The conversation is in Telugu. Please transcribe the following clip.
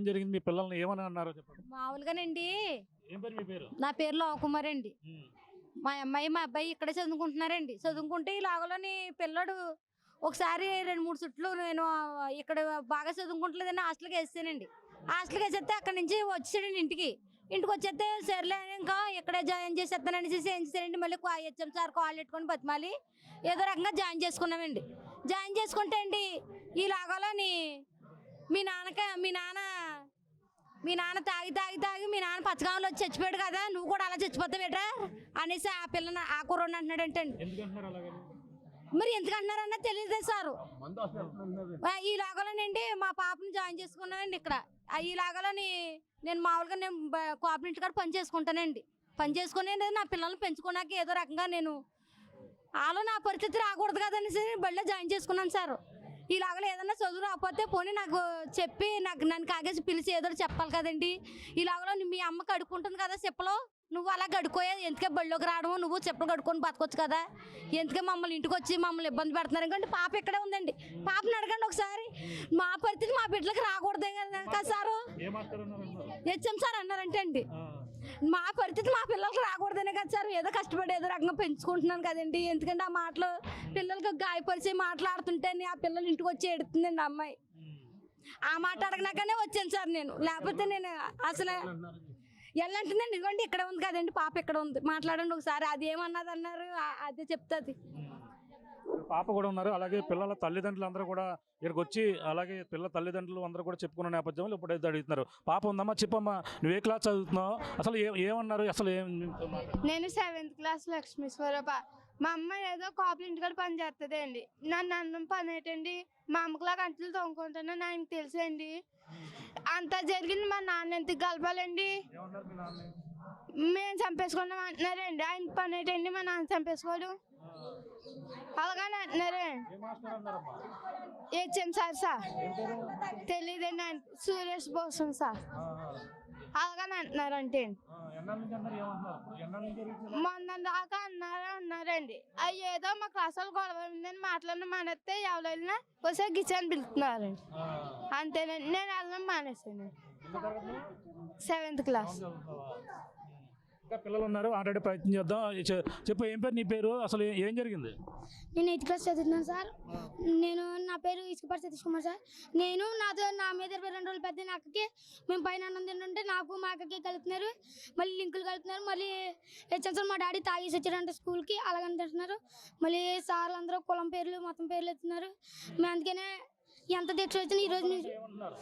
ఏం జరిగింది? మీ పిల్లల్ని ఏమని అన్నారో చెప్పండి. మామూలుగానండి. ఏం పేరు మీ పేరు? నా పేరు లోకుమార్ అండి. మా అమ్మాయి మా అబ్బాయి ఇక్కడే చదువుకుంటున్నారండి. చదువుకుంటే ఈ లాగలోని పిల్లడు ఒకసారి 2-3 చుట్లు నేను ఇక్కడ బాగా చదువుకుంటలేదని హాస్టల్కి వేసానండి. హాస్టల్కి వేసేస్తే అక్కడి నుంచి వచ్చాడండి ఇంటికి. ఇంటికి వచ్చేస్తే సర్లే ఇంకా ఇక్కడే జాయిన్ చేసేస్తానని ఏం చేశారండి, మళ్ళీ హెచ్ఎం సార్ కాల్ పెట్టుకొని బతిమాలి ఏదో రకంగా జాయిన్ చేసుకున్నామండి. జాయిన్ చేసుకుంటే అండి ఈ లాగలోని మీ నాన్న తాగి మీ నాన్న పచ్చగాములు వచ్చి చచ్చిపోయాడు కదా, నువ్వు కూడా అలా చచ్చిపోతావు ఏట్రా అనేసి ఆ పిల్లని ఆ కుర్రోడిని అంటున్నాడంటండి. మరి ఎందుకు అంటున్నారన్నా తెలియదు సారు. ఈ లాగలోనండి మా పాపని జాయిన్ చేసుకున్నానండి ఇక్కడ. ఈ లాగలోని నేను మామూలుగా నేను కోఆపరేటివ్ కాడ పని చేసుకుంటానండి. పని చేసుకుని నా పిల్లల్ని పెంచుకున్నాక ఏదో రకంగా నేను వాళ్ళు నా పరిస్థితి రాకూడదు కదనేసి బడిలో జాయిన్ చేసుకున్నాను సార్. ఇలాగలో ఏదన్నా చదువు రాకపోతే పోనీ నాకు చెప్పి నన్ను కాగేసి పిలిచి ఏదో చెప్పాలి కదండి. ఇలాగలో మీ అమ్మ కడుక్కుంటుంది కదా చెప్పలో, నువ్వు అలా గడుకోయా ఎందుకే బళ్ళోకి రావడము, నువ్వు చెప్పులు కడుక్కొని బతకొచ్చు కదా, ఎందుకే మమ్మల్ని ఇంటికి వచ్చి మమ్మల్ని ఇబ్బంది పెడుతున్నారు. ఎందుకంటే పాప ఇక్కడే ఉందండి, పాపని అడగండి ఒకసారి. మా పరిస్థితి మా బిడ్డలకు రాకూడదే కదా సారు హెచ్ఎం సార్ అన్నారంటే అండి. మా పరిస్థితి మా పిల్లలకి రాకూడదనే కదా సార్, ఏదో కష్టపడి ఏదో రకంగా పెంచుకుంటున్నాను కదండి. ఎందుకంటే ఆ మాటలు పిల్లలకి గాయపరిచే మాట్లాడుతుంటే ఆ పిల్లలు ఇంటికి వచ్చి ఎడుతుందండి అమ్మాయి. ఆ మాట అడగనాకనే వచ్చాను సార్ నేను, లేకపోతే నేను అసలు ఎల్లంటుందండి. ఇదిగోండి ఇక్కడ ఉంది కదండి పాప ఇక్కడ ఉంది, మాట్లాడండి ఒకసారి. అది ఏమన్నది అన్నారు అదే చెప్తుంది. పాప కూడా ఉన్నారు, అలాగే పిల్లల తల్లిదండ్రులు అందరూ కూడా ఇక్కడికి వచ్చి అలాగే పిల్లల తల్లిదండ్రులు అందరూ కూడా చెప్పుకున్న నేపథ్యంలో ఇప్పుడు అయితే అడుగుతున్నారు. పాప ఉందమ్మా చెప్పమ్మా, నువ్వు ఏ క్లాస్ చదువుతున్నావు, అసలు ఏమన్నారు, అసలు నేను 7th క్లాస్ లక్ష్మీశ్వర. మా అమ్మ ఏదో కాపులు ఇంటికాడ పని చేస్తుంది అండి. నన్ను అన్నం పని ఏంటండి, మా అమ్మకులా గంటలు తొంగుకుంటాను ఆయనకు తెలుసండి. అంతా జరిగింది మా నాన్న ఎంత కలపాలండి, మేము చంపేసుకున్నాం అంటున్నారండి. ఆయన పని ఏంటండి మా నాన్న చంపేసుకోడు అలాగని అంటున్నారే. హెచ్ఎం సార్ తెలీదండి, ఆయన సురేష్ భూషణ్ సార్ అలాగని అంటున్నారంటే. మొన్న దాకా అన్నారండి. అవి ఏదో మా క్లాసులో గొడవ ఉందని మాట్లాడిన మానేస్తే ఎవరైనా ఒకసారి గిచ్చని పిలుస్తున్నారండి. అంతేనండి, నేను వెళ్ళడం మానేసాను. 7th class. ఇంకా పిల్లలు ఉన్నారు, ఆల్రెడీ ప్రయత్నం చేద్దాం. చెప్పు ఏం పేరు నీ పేరు, అసలు ఏం జరిగింది? నేను 8th క్లాస్ చదువుతున్నాను సార్. నా పేరు ఇసుకపర్తి సతీష్ కుమార్ సార్. నా మీద 22 రోజులు పెద్ద అక్కకి మేము పైన అన్నం తింటుంటే నాకు మా అక్కకి కలుపుతున్నారు, మళ్ళీ లింకులు కలుపుతున్నారు. మళ్ళీ హెచ్ఎం సార్ మా డాడీ తాగేసి వచ్చారంటే స్కూల్కి అలాగని తింటున్నారు. మళ్ళీ సార్లు అందరూ కులం పేర్లు మొత్తం పేర్లు ఎత్తున్నారు. మేము అందుకనే ఎంత తెచ్చి వచ్చినా